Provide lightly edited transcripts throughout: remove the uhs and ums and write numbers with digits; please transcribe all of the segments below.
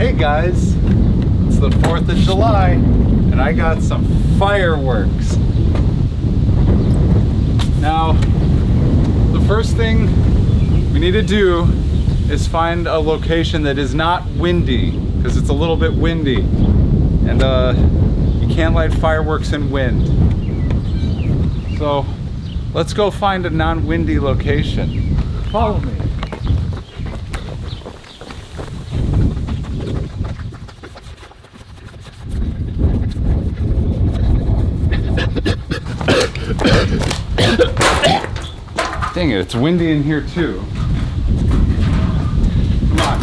Hey guys, it's the 4th of July and I got some fireworks. Now, the first thing we need to do is find a location that is not windy, because it's a little bit windy and you can't light fireworks in wind. So let's go find a non-windy location. Follow me. Dang it, it's windy in here too. Come on.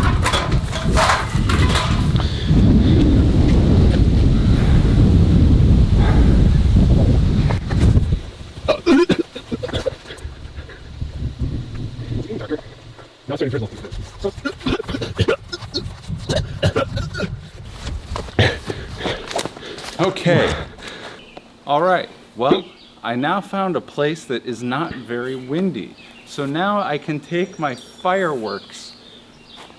Okay. All right. Well, I now found a place that is not very windy. So now I can take my fireworks,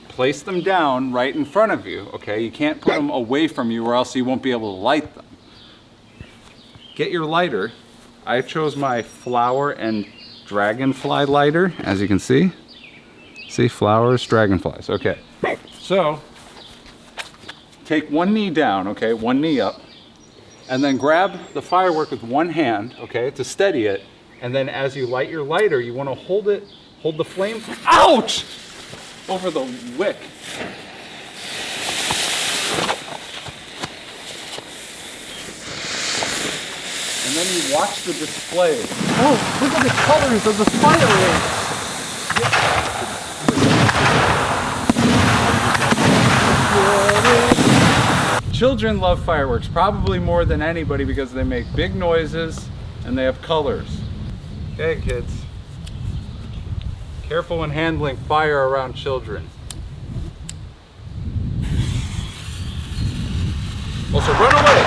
place them down right in front of you, okay? You can't put them away from you or else you won't be able to light them. Get your lighter. I chose my flower and dragonfly lighter, as you can see. See, flowers, dragonflies, okay. So, take one knee down, okay, one knee up, and then grab the firework with one hand, okay, to steady it, and then as you light your lighter, you want to hold the flame, ouch, over the wick. And then you watch the display. Oh, look at the colors of the fireworks. Children love fireworks, probably more than anybody because they make big noises and they have colors. Okay, kids. Careful when handling fire around children. Also, run away!